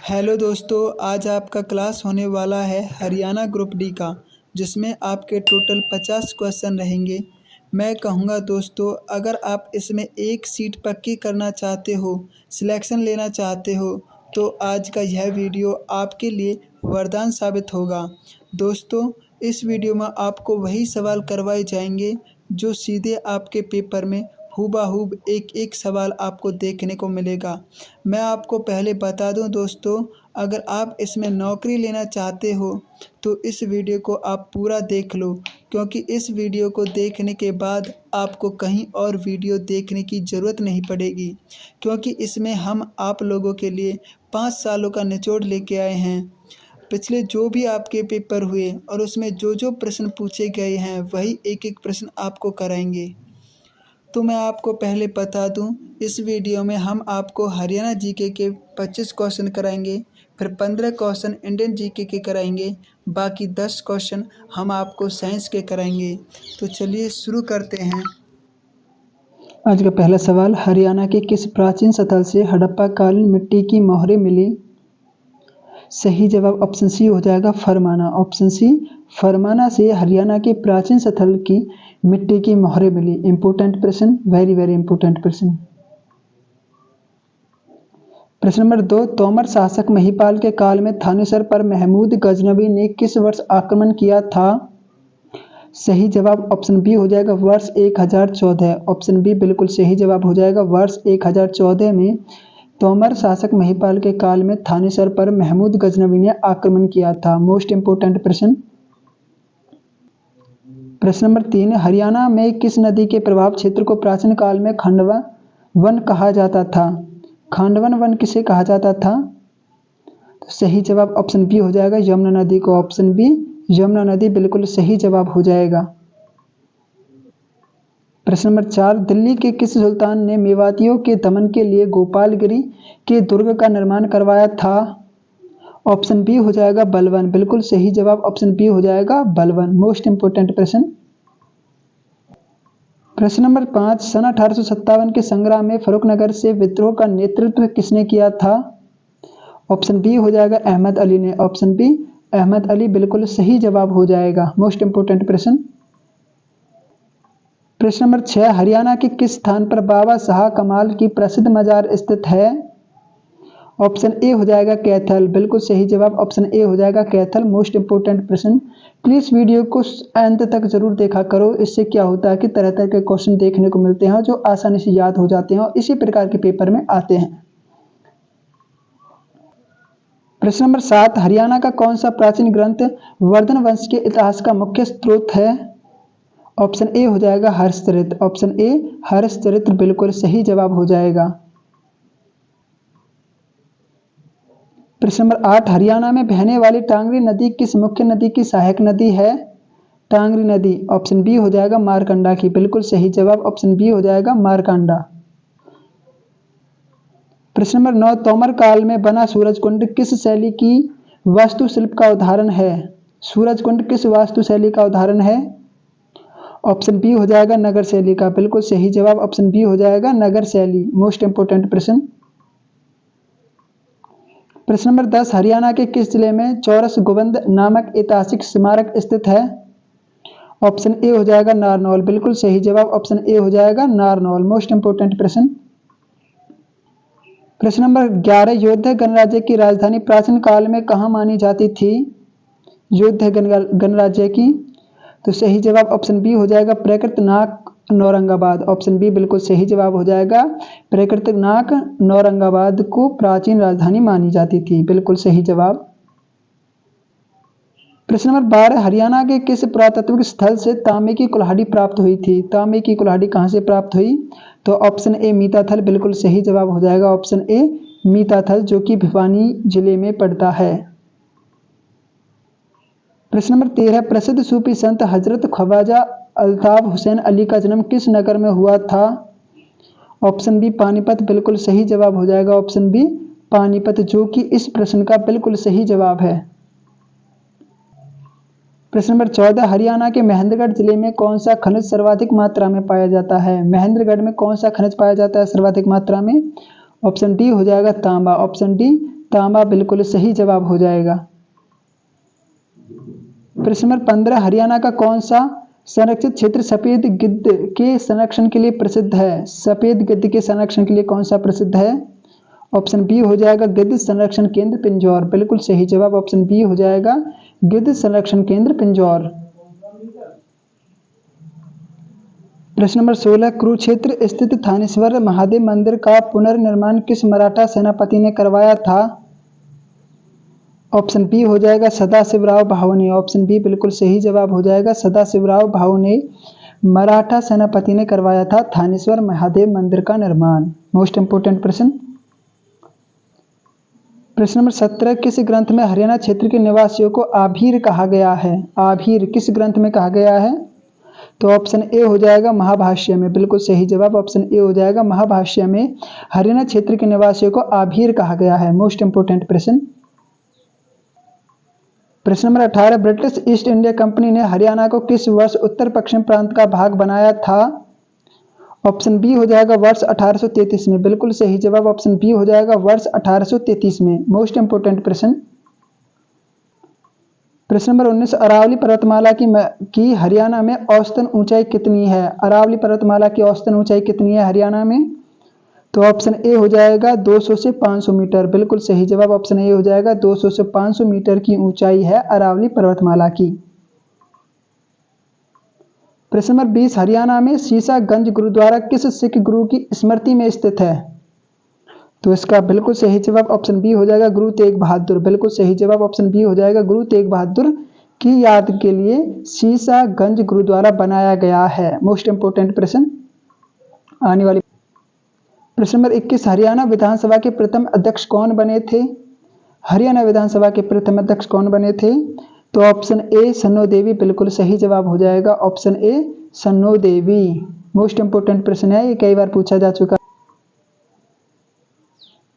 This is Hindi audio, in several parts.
हेलो दोस्तों, आज आपका क्लास होने वाला है हरियाणा ग्रुप डी का, जिसमें आपके टोटल 50 क्वेश्चन रहेंगे। मैं कहूँगा दोस्तों, अगर आप इसमें एक सीट पक्की करना चाहते हो, सिलेक्शन लेना चाहते हो, तो आज का यह वीडियो आपके लिए वरदान साबित होगा। दोस्तों, इस वीडियो में आपको वही सवाल करवाए जाएंगे जो सीधे आपके पेपर में हूबहू एक सवाल आपको देखने को मिलेगा। मैं आपको पहले बता दूं दोस्तों, अगर आप इसमें नौकरी लेना चाहते हो तो इस वीडियो को आप पूरा देख लो, क्योंकि इस वीडियो को देखने के बाद आपको कहीं और वीडियो देखने की ज़रूरत नहीं पड़ेगी, क्योंकि इसमें हम आप लोगों के लिए 5 सालों का निचोड़ लेके आए हैं। पिछले जो भी आपके पेपर हुए और उसमें जो प्रश्न पूछे गए हैं, वही एक प्रश्न आपको कराएंगे। तो मैं आपको पहले बता दूं, इस वीडियो में हम आपको हरियाणा जीके के 25 क्वेश्चन कराएंगे, फिर 15 क्वेश्चन इंडियन जीके के कराएंगे, बाकी 10 क्वेश्चन हम आपको साइंस के कराएंगे। तो चलिए शुरू करते हैं। आज का पहला सवाल, हरियाणा के किस प्राचीन स्थल से हड़प्पा कालीन मिट्टी की मोहरें मिली? सही जवाब ऑप्शन सी हो जाएगा, फरमाना। ऑप्शन सी, फरमाना से हरियाणा के प्राचीन स्थल की मिट्टी की मोहरें मिली। इंपोर्टेंट प्रश्न, वेरी वेरी इंपोर्टेंट प्रश्न। प्रश्न नंबर 2, तोमर शासक महिपाल के काल में थानेसर पर महमूद गजनवी ने किस वर्ष आक्रमण किया था? सही जवाब ऑप्शन बी हो जाएगा, वर्ष 1014। ऑप्शन बी बिल्कुल सही जवाब हो जाएगा, वर्ष 1014 में तोमर शासक महिपाल के काल में थानेसर पर महमूद गजनवी ने आक्रमण किया था। मोस्ट इंपोर्टेंट प्रश्न। प्रश्न नंबर 3, हरियाणा में किस नदी के प्रभाव क्षेत्र को प्राचीन काल में खंडवा वन कहा जाता था? खांडवन वन किसे कहा जाता था? तो सही जवाब ऑप्शन बी हो जाएगा, यमुना नदी को। ऑप्शन बी, यमुना नदी बिल्कुल सही जवाब हो जाएगा। प्रश्न नंबर 4, दिल्ली के किस सुल्तान ने मेवातियों के दमन के लिए गोपालगिरी के दुर्ग का निर्माण करवाया था? ऑप्शन बी हो जाएगा, बलवन। बिल्कुल सही जवाब ऑप्शन बी हो जाएगा, बलवन। मोस्ट इंपोर्टेंट प्रश्न। प्रश्न नंबर 5, सन 1857 के संग्राम में फर्रुखनगर से विद्रोह का नेतृत्व किसने किया था? ऑप्शन बी हो जाएगा, अहमद अली ने। ऑप्शन बी, अहमद अली बिल्कुल सही जवाब हो जाएगा। मोस्ट इंपोर्टेंट प्रश्न। प्रश्न नंबर 6, हरियाणा के किस स्थान पर बाबा शाह कमाल की प्रसिद्ध मजार स्थित है? ऑप्शन ए हो जाएगा, कैथल। बिल्कुल सही जवाब ऑप्शन ए हो जाएगा, कैथल। मोस्ट इंपोर्टेंट प्रश्न। प्लीज वीडियो को अंत तक जरूर देखा करो। इससे क्या होता है कि तरह तरह के क्वेश्चन देखने को मिलते हैं जो आसानी से याद हो जाते हैं और इसी प्रकार के पेपर में आते हैं। प्रश्न नंबर 7, हरियाणा का कौन सा प्राचीन ग्रंथ वर्धन वंश के इतिहास का मुख्य स्रोत है? ऑप्शन ए हो जाएगा, हर्षचरित्र। ऑप्शन ए, हर्षचरित्र बिल्कुल सही जवाब हो जाएगा। प्रश्न नंबर 8, हरियाणा में बहने वाली टांगरी नदी किस मुख्य नदी की सहायक नदी है? टांगरी नदी। ऑप्शन बी हो जाएगा, मारकंडा की। बिल्कुल सही जवाब ऑप्शन बी हो जाएगा, मारकंडा। प्रश्न नंबर 9, तोमर काल में बना सूरजकुंड किस शैली की वास्तुशिल्प का उदाहरण है? सूरजकुंड किस वास्तुशैली का उदाहरण है? ऑप्शन बी हो जाएगा, नगर शैली का। बिल्कुल सही जवाब ऑप्शन बी हो जाएगा, नगर शैली। मोस्ट इंपोर्टेंट प्रश्न। प्रश्न नंबर 10, हरियाणा के किस जिले में चौरस गोबंद नामक ऐतिहासिक स्मारक स्थित है? ऑप्शन ए हो जाएगा, नारनौल। बिल्कुल सही जवाब ऑप्शन ए हो जाएगा, नारनौल। मोस्ट इंपोर्टेंट प्रश्न। प्रश्न नंबर 11, योद्धा गणराज्य की राजधानी प्राचीन काल में कहाँ मानी जाती थी? योद्धा गणराज्य की, तो सही जवाब ऑप्शन बी हो जाएगा, प्राकृतनाक नौरंगाबाद। ऑप्शन बी बिल्कुल सही जवाब हो जाएगा, प्राकृतनाक नौरंगाबाद को प्राचीन राजधानी मानी जाती थी। बिल्कुल सही जवाब। प्रश्न नंबर 12, हरियाणा के किस पुरातात्विक स्थल से तांबे की कुल्हाड़ी प्राप्त हुई थी? तांबे की कुल्हाड़ी कहां से प्राप्त हुई? तो ऑप्शन ए, मीताथल। बिल्कुल सही जवाब हो जाएगा ऑप्शन ए, मीताथल, जो कि भिवानी जिले में पड़ता है। प्रश्न नंबर 13, प्रसिद्ध सूफी संत हजरत ख्वाजा अल्ताफ हुसैन अली का जन्म किस नगर में हुआ था? Option B, Panipat. बिल्कुल सही जवाब हो जाएगा ऑप्शन बी, पानीपत, जो कि इस प्रश्न का बिल्कुल सही जवाब है। प्रश्न नंबर 14, हरियाणा के महेंद्रगढ़ जिले में कौन सा खनिज सर्वाधिक मात्रा में पाया जाता है? महेंद्रगढ़ में कौन सा खनिज पाया जाता है सर्वाधिक मात्रा में? ऑप्शन डी हो जाएगा, तांबा। ऑप्शन डी, तांबा बिल्कुल सही जवाब हो जाएगा। प्रश्न नंबर 15, हरियाणा का कौन सा संरक्षित क्षेत्र सफेद गिद्ध के संरक्षण के लिए प्रसिद्ध है? सफेद गिद्ध के संरक्षण के लिए कौन सा प्रसिद्ध है? ऑप्शन बी हो जाएगा गिद्ध संरक्षण केंद्र पिंजौर, बिल्कुल सही जवाब ऑप्शन बी हो जाएगा गिद्ध संरक्षण केंद्र पिंजौर। प्रश्न नंबर 16, कुरुक्षेत्र स्थित थानेश्वर महादेव मंदिर का पुनर्निर्माण किस मराठा सेनापति ने करवाया था? ऑप्शन बी हो जाएगा सदाशिवराव भाऊने, ऑप्शन बी बिल्कुल सही जवाब हो जाएगा सदाशिवराव भाऊने मराठा सेनापति ने करवाया था थानेश्वर महादेव मंदिर का निर्माण। मोस्ट इंपोर्टेंट प्रश्न। प्रश्न नंबर 17, किस ग्रंथ में हरियाणा क्षेत्र के निवासियों को आभीर कहा गया है? आभीर किस ग्रंथ में कहा गया है? तो ऑप्शन ए हो जाएगा महाभाष्य में, बिल्कुल सही जवाब ऑप्शन ए हो जाएगा महाभाष्य में हरियाणा क्षेत्र के निवासियों को आभीर कहा गया है। मोस्ट इंपोर्टेंट प्रश्न। प्रश्न number 18, British east India company ने हरियाणा को किस वर्ष उत्तर पश्चिम प्रांत का भाग बनाया था? ऑप्शन बी हो जाएगा वर्ष 1833 में, बिल्कुल सही जवाब ऑप्शन बी हो जाएगा वर्ष 1833 में। मोस्ट इंपोर्टेंट प्रश्न। प्रश्न नंबर 19, अरावली पर्वतमाला की हरियाणा में औसतन ऊंचाई कितनी है? अरावली पर्वतमाला की औसतन ऊंचाई कितनी है हरियाणा में? तो ऑप्शन ए हो जाएगा 200 से 500 मीटर, बिल्कुल सही जवाब ऑप्शन ए हो जाएगा 200 से 500 मीटर की ऊंचाई है अरावली पर्वतमाला की। प्रश्न नंबर 20, हरियाणा में शीशागंज गुरुद्वारा किस सिख गुरु की स्मृति में स्थित है? तो इसका बिल्कुल सही जवाब ऑप्शन बी हो जाएगा गुरु तेग बहादुर, बिल्कुल सही जवाब ऑप्शन बी हो जाएगा गुरु तेग बहादुर की याद के लिए शीशागंज गुरुद्वारा बनाया गया है। मोस्ट इंपोर्टेंट प्रश्न आने वाली। प्रश्न नंबर 21, हरियाणा विधानसभा के प्रथम अध्यक्ष कौन बने थे? हरियाणा विधानसभा के प्रथम अध्यक्ष कौन बने थे? तो ऑप्शन ए सन्नो देवी, बिल्कुल सही जवाब हो जाएगा option A Sanno Devi. Most important प्रश्न है, ये कई बार पूछा जा चुका।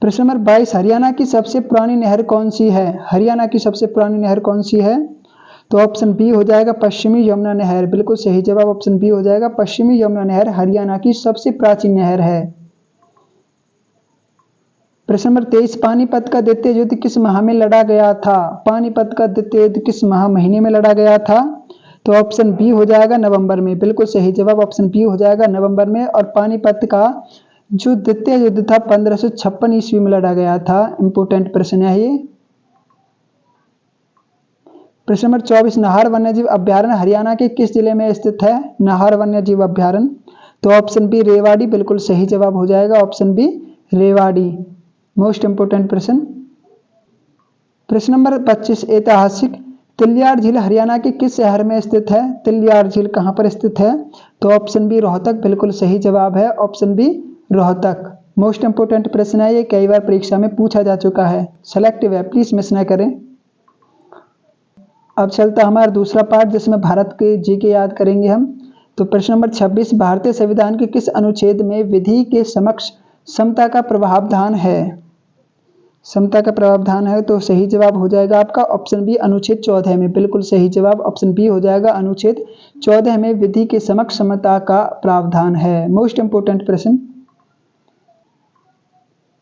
प्रश्न नंबर 22, हरियाणा की सबसे पुरानी नहर कौन सी है? हरियाणा की सबसे पुरानी नहर कौन सी है? तो ऑप्शन बी हो जाएगा पश्चिमी यमुना नहर, बिल्कुल सही जवाब ऑप्शन बी हो जाएगा पश्चिमी यमुना नहर हरियाणा की सबसे प्राचीन नहर है। प्रश्न नंबर 23, पानीपत का द्वितीय युद्ध किस माह में लड़ा गया था? पानीपत का द्वितीय युद्ध किस महीने में लड़ा गया था? तो ऑप्शन बी हो जाएगा नवंबर में, बिल्कुल सही जवाब ऑप्शन बी हो जाएगा नवंबर में। और पानीपत का जो द्वितीय युद्ध था 1556 ईस्वी में लड़ा गया था। इंपोर्टेंट प्रश्न है ये। प्रश्न नंबर 24, नाहर वन्यजीव अभ्यारण्य हरियाणा के किस जिले में स्थित है? नाहर वन्यजीव अभ्यारण्य, तो ऑप्शन बी रेवाड़ी, बिल्कुल सही जवाब हो जाएगा option B Rewari. Most important प्रश्न। प्रश्न नंबर 25, ऐतिहासिक तिलियार झील हरियाणा के किस शहर में स्थित है? तिलियार झील कहां पर स्थित है? तो ऑप्शन बी रोहतक, बिल्कुल सही जवाब है option B Rohtak. Most important प्रश्न है, ये कई बार परीक्षा में पूछा जा चुका है, सेलेक्टिव है, प्लीज मिस ना करें। अब चलता हमारा दूसरा पार्ट जिसमें भारत के जीके याद करेंगे हम। तो प्रश्न नंबर 26, भारतीय संविधान के किस अनुच्छेद में विधि के समक्ष समता का प्रावधान है? समता का प्रावधान है, तो सही जवाब हो जाएगा आपका ऑप्शन बी अनुच्छेद 14 में, बिल्कुल सही जवाब ऑप्शन बी हो जाएगा अनुच्छेद 14 में विधि के समक्ष समता का प्रावधान है। मोस्ट इंपोर्टेंट प्रश्न।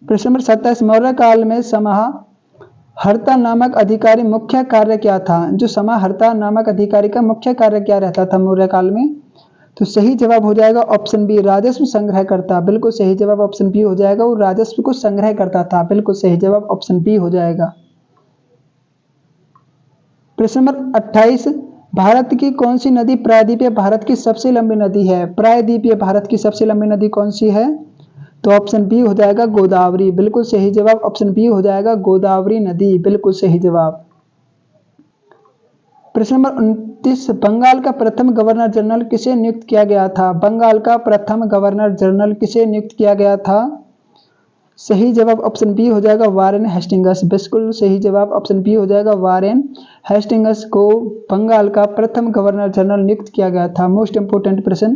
प्रश्न नंबर 27, मौर्य काल में समाहर्ता नामक अधिकारी मुख्य कार्य क्या था? जो समाहर्ता नामक अधिकारी का मुख्य कार्य क्या रहता था मौर्य काल में? तो सही जवाब हो जाएगा ऑप्शन बी राजस्व संग्रह करता, बिल्कुल सही जवाब ऑप्शन बी हो जाएगा, वो राजस्व को संग्रह करता था, बिल्कुल सही जवाब ऑप्शन बी हो जाएगा। प्रश्न नंबर 28, भारत की कौन सी नदी प्रायद्वीपीय भारत की सबसे लंबी नदी है? प्रायद्वीपीय भारत की सबसे लंबी नदी कौन सी है? तो ऑप्शन बी हो जाएगा गोदावरी, बिल्कुल सही जवाब ऑप्शन बी हो जाएगा गोदावरी नदी, बिल्कुल सही जवाब। प्रश्न नंबर 29, बंगाल का प्रथम गवर्नर जनरल किसे नियुक्त किया गया था? बंगाल का प्रथम गवर्नर जनरल किसे नियुक्त किया गया था? सही जवाब ऑप्शन बी हो जाएगा वारेन हेस्टिंग्स, बिल्कुल सही जवाब ऑप्शन बी हो जाएगा वारेन हेस्टिंग्स को बंगाल का प्रथम गवर्नर जनरल नियुक्त किया गया था। मोस्ट इंपोर्टेंट प्रश्न।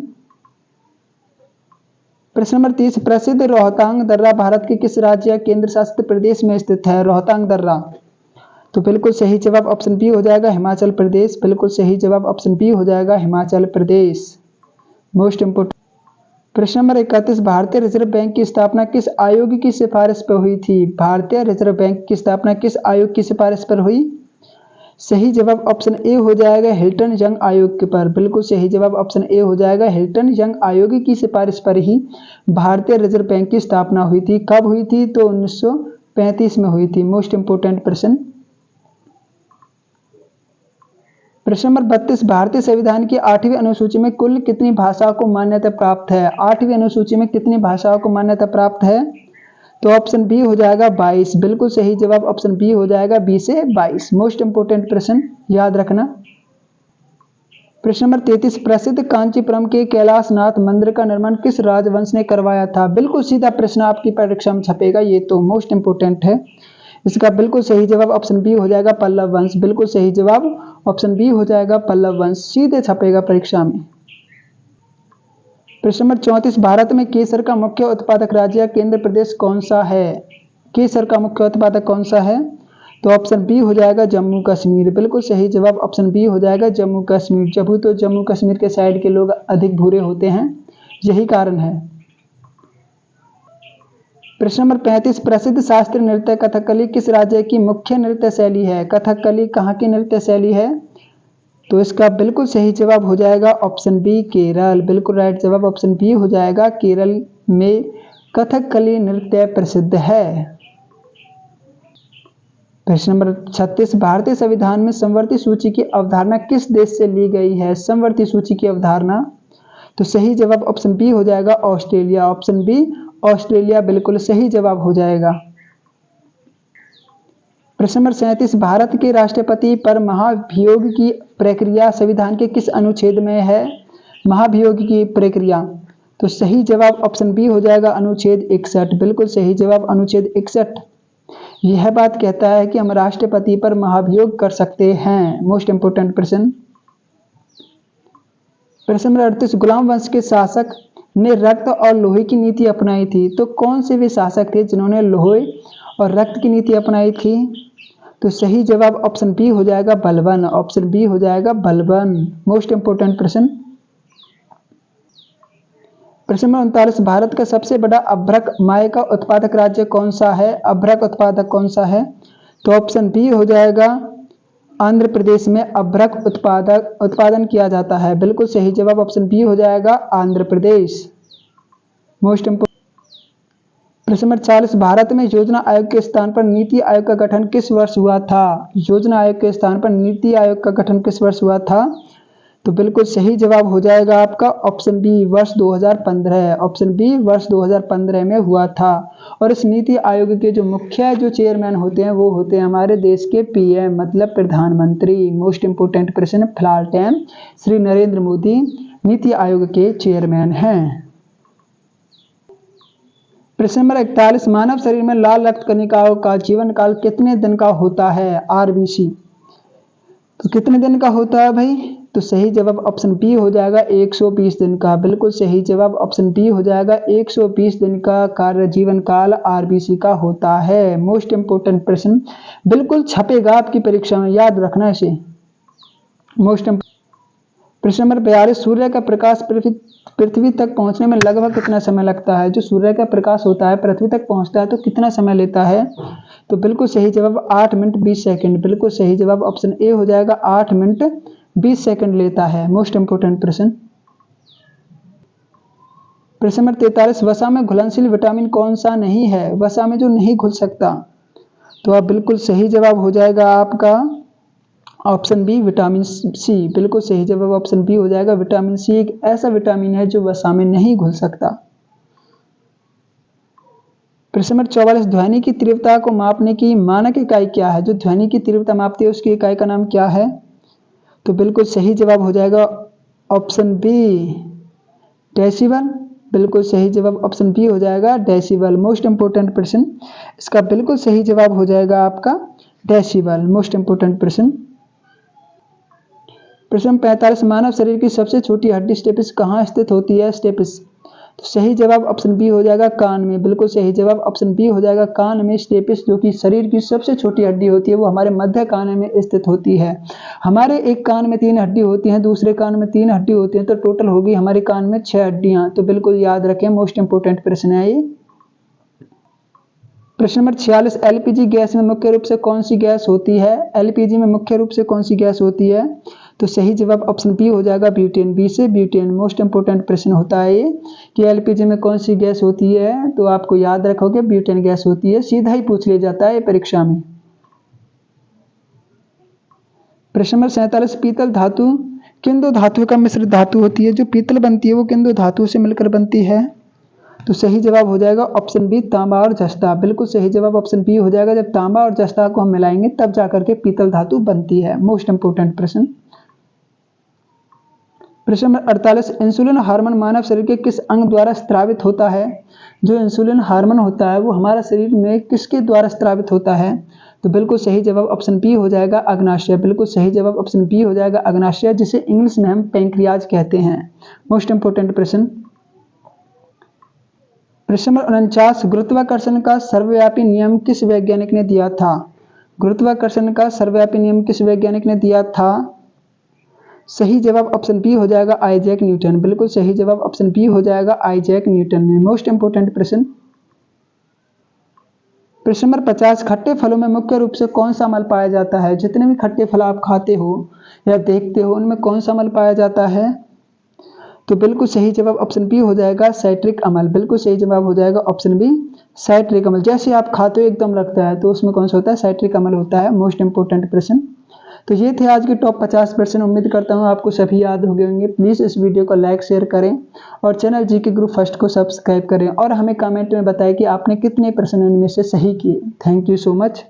प्रश्न नंबर 30, प्रसिद्ध रोहतांग दर्रा भारत के किस राज्य या केंद्र शासित प्रदेश में स्थित है? रोहतांग दर्रा, तो बिल्कुल सही जवाब ऑप्शन बी हो जाएगा हिमाचल प्रदेश, बिल्कुल सही जवाब ऑप्शन बी हो जाएगा हिमाचल प्रदेश। Most important. प्रश्न नंबर 31, भारतीय रिजर्व बैंक की स्थापना किस आयोग की सिफारिश पर हुई थी? भारतीय रिजर्व बैंक की स्थापना किस आयोग की सिफारिश पर हुई? सही जवाब ऑप्शन ए हो जाएगा हिल्टन यंग आयोग के पर। बिल्कुल सही जवाब ऑप्शन ए हो जाएगा हिल्टन यंग आयोग की सिफारिश पर ही भारतीय रिजर्व बैंक की स्थापना हुई थी। कब हुई थी? तो 1935 में हुई थी। मोस्ट इंपोर्टेंट प्रश्न। प्रश्न नंबर 32, भारतीय संविधान की 8वीं अनुसूची में कुल कितनी भाषाओं को मान्यता प्राप्त है? 8वीं अनुसूची में कितनी भाषाओं को मान्यता प्राप्त है? तो ऑप्शन बी हो जाएगा 22। बिल्कुल सही जवाब ऑप्शन बी हो जाएगा 20 से 22। मोस्ट इंपोर्टेंट प्रश्न याद रखना। प्रश्न नंबर 33, प्रसिद्ध कांचीपुरम के कैलाशनाथ मंदिर का निर्माण किस राजवंश ने करवाया था? बिल्कुल सीधा प्रश्न आपकी परीक्षा में छपेगा, ये तो मोस्ट इंपोर्टेंट है। इसका बिल्कुल सही जवाब ऑप्शन बी हो जाएगा पल्लव वंश। बिल्कुल सही जवाब ऑप्शन बी हो जाएगा पल्लव वंश, सीधे छपेगा परीक्षा में। प्रश्न नंबर 34, भारत में केसर का मुख्य उत्पादक राज्य या केंद्र प्रदेश कौन सा है? केसर का मुख्य उत्पादक कौन सा है? तो ऑप्शन बी हो जाएगा जम्मू कश्मीर। बिल्कुल सही जवाब ऑप्शन बी हो जाएगा जम्मू कश्मीर। जम्मू कश्मीर के साइड के लोग अधिक भूरे होते हैं, यही कारण है। प्रश्न नंबर 35, प्रसिद्ध शास्त्रीय नृत्य कथकली किस राज्य की मुख्य नृत्य शैली है? कथकली कहाँ की नृत्य शैली है? तो इसका बिल्कुल सही जवाब हो जाएगा ऑप्शन बी केरल। बिल्कुल राइट जवाब ऑप्शन बी हो जाएगा केरल में कथकली नृत्य प्रसिद्ध है। प्रश्न नंबर 36, भारतीय संविधान में समवर्ती सूची की अवधारणा किस देश से ली गई है? समवर्ती सूची की अवधारणा, तो सही जवाब ऑप्शन बी हो जाएगा ऑस्ट्रेलिया। ऑप्शन बी ऑस्ट्रेलिया बिल्कुल सही जवाब हो जाएगा। प्रश्न नंबर 37, भारत के राष्ट्रपति पर महाभियोग की प्रक्रिया संविधान के किस अनुच्छेद में है? महाभियोग की प्रक्रिया, तो सही जवाब ऑप्शन बी हो जाएगा अनुच्छेद 61। बिल्कुल सही जवाब अनुच्छेद 61 यह बात कहता है कि हम राष्ट्रपति पर महाभियोग कर सकते हैं। मोस्ट इंपोर्टेंट प्रश्न। प्रश्न नंबर 38, गुलाम वंश के शासक ने रक्त और लोहे की नीति अपनाई थी, तो कौन से वे शासक थे जिन्होंने लोहे और रक्त की नीति अपनाई थी? तो सही जवाब ऑप्शन बी हो जाएगा बलबन। ऑप्शन बी हो जाएगा बलबन। मोस्ट इंपोर्टेंट प्रश्न। प्रश्न नंबर 39, भारत का सबसे बड़ा अभ्रक माय का उत्पादक राज्य कौन सा है? अभ्रक उत्पादक कौन सा है? तो ऑप्शन बी हो जाएगा आंध्र प्रदेश में अभ्रक उत्पादन किया जाता है। बिल्कुल सही जवाब ऑप्शन बी हो जाएगा आंध्र प्रदेश। Most important. प्रश्न नंबर 40, भारत में योजना आयोग के स्थान पर नीति आयोग का गठन किस वर्ष हुआ था? योजना आयोग के स्थान पर नीति आयोग का गठन किस वर्ष हुआ था? तो बिल्कुल सही जवाब हो जाएगा आपका ऑप्शन बी वर्ष 2015। ऑप्शन बी वर्ष 2015 में हुआ था। और इस नीति आयोग के जो मुख्य चेयरमैन होते हैं वो होते हैं हमारे देश के पीएम, मतलब प्रधानमंत्री। मोस्ट इंपोर्टेंट प्रश्न, फिलहाल टाइम श्री नरेंद्र मोदी नीति आयोग के चेयरमैन हैं। प्रश्न नंबर 41, मानव शरीर में लाल रक्त कणिकाओं का जीवन काल कितने दिन का होता है? आरबीसी, तो कितने दिन का होता है भाई? तो सही जवाब ऑप्शन बी हो जाएगा 120 दिन का। बिल्कुल सही जवाब ऑप्शन बी हो जाएगा 120 दिन का कार्य जीवन काल आरबीसी का होता है। मोस्ट इंपोर्टेंट प्रश्न बिल्कुल छपेगा आपकी परीक्षा में, याद रखना इसे। मोस्ट प्रश्न नंबर 42, सूर्य का प्रकाश पृथ्वी तक पहुंचने में लगभग कितना समय लगता है? जो सूर्य का प्रकाश होता है पृथ्वी तक पहुंचता है तो कितना समय लेता है? तो बिल्कुल सही जवाब 8 मिनट 20 सेकंड। बिल्कुल सही जवाब ऑप्शन ए हो जाएगा 8 मिनट 20 सेकंड लेता है। मोस्ट इंपोर्टेंट प्रश्न। प्रश्न नंबर 43, वसा में घुलनशील विटामिन कौन सा नहीं है? वसा में जो नहीं घुल सकता, तो आप बिल्कुल सही जवाब हो जाएगा आपका ऑप्शन बी विटामिन सी। बिल्कुल सही जवाब ऑप्शन बी हो जाएगा विटामिन सी। एक ऐसा विटामिन है जो वसा में नहीं घुल सकता। प्रश्न नंबर 44, ध्वनि की तीव्रता को मापने की मानक इकाई क्या है? जो ध्वनि की तीव्रता मापती है उसकी इकाई का नाम क्या है? तो बिल्कुल सही जवाब हो जाएगा ऑप्शन बी डेसिबल। बिल्कुल सही जवाब ऑप्शन बी हो जाएगा डेसिबल। मोस्ट इंपोर्टेंट प्रश्न, इसका बिल्कुल सही जवाब हो जाएगा आपका डेसिबल। मोस्ट इंपोर्टेंट प्रश्न। प्रश्न 45, मानव शरीर की सबसे छोटी हड्डी स्टेपिस कहाँ स्थित होती है? स्टेपिस, तो सही जवाब ऑप्शन बी हो जाएगा कान में। बिल्कुल सही जवाब ऑप्शन बी हो जाएगा कान में। स्टेपिस जो कि शरीर की सबसे छोटी हड्डी होती है वो हमारे मध्य कान में स्थित होती है। हमारे एक कान में 3 हड्डी होती हैं, दूसरे कान में 3 हड्डी होती हैं, तो टोटल होगी हमारे कान में 6 हड्डियां। तो बिल्कुल याद रखें, मोस्ट इंपोर्टेंट प्रश्न है ये। प्रश्न नंबर 46, एलपीजी गैस में मुख्य रूप से कौन सी गैस होती है? एलपीजी में मुख्य रूप से कौन सी गैस होती है? तो सही जवाब ऑप्शन बी हो जाएगा ब्यूटेन। बी से ब्यूटेन। मोस्ट इंपोर्टेंट प्रश्न होता है ये कि एलपीजी में कौन सी गैस होती है, तो आपको याद रखोगे ब्यूटेन गैस होती है। सीधा ही पूछ लिया जाता है परीक्षा में। प्रश्न नंबर 47, पीतल धातु किन 2 धातुओं का मिश्रित धातु होती है? जो पीतल बनती है वो किन 2 धातुओं से मिलकर बनती है? तो सही जवाब हो जाएगा ऑप्शन बी तांबा और जस्ता। बिल्कुल सही जवाब ऑप्शन बी हो जाएगा। जब तांबा और जस्ता को हम मिलाएंगे तब जाकर के पीतल धातु बनती है। मोस्ट इंपोर्टेंट प्रश्न। प्रश्न नंबर 48, इंसुलिन हार्मोन मानव शरीर के किस अंग द्वारा स्रावित होता है? जो इंसुलिन हार्मोन होता है वो हमारा शरीर में किसके द्वारा स्रावित होता है? तो बिल्कुल सही जवाब ऑप्शन बी हो जाएगा अग्नाशय। बिल्कुल सही जवाब ऑप्शन बी हो जाएगा अग्नाशय, जिसे इंग्लिश में हम पैंक्रियाज कहते हैं। मोस्ट इंपोर्टेंट प्रश्न। प्रश्न नंबर 49, गुरुत्वाकर्षण का सर्वव्यापी नियम किस वैज्ञानिक ने दिया था? गुरुत्वाकर्षण का सर्वव्यापी नियम किस वैज्ञानिक ने दिया था? सही जवाब ऑप्शन बी हो जाएगा आइजैक न्यूटन। बिल्कुल सही जवाब ऑप्शन बी हो जाएगा आइजैक न्यूटन ने। मोस्ट इंपोर्टेंट प्रश्न। प्रश्न नंबर 50, खट्टे फलों में मुख्य रूप से कौन सा अम्ल पाया जाता है? जितने भी खट्टे फल आप खाते हो या देखते हो उनमें कौन सा अम्ल पाया जाता है? तो बिल्कुल सही जवाब ऑप्शन बी हो जाएगा साइट्रिक अम्ल। बिल्कुल सही जवाब हो जाएगा ऑप्शन बी साइट्रिक अम्ल। जैसे आप खाते हो एकदम लगता है, तो उसमें कौन सा होता है? साइट्रिक अम्ल होता है। मोस्ट इंपोर्टेंट प्रश्न। तो ये थे आज के टॉप 50 प्रश्न। उम्मीद करता हूँ आपको सभी याद हो गए होंगे। प्लीज़ इस वीडियो को लाइक शेयर करें और चैनल जीके ग्रुप फर्स्ट को सब्सक्राइब करें और हमें कमेंट में बताएं कि आपने कितने प्रश्न इनमें से सही किए। Thank you so much.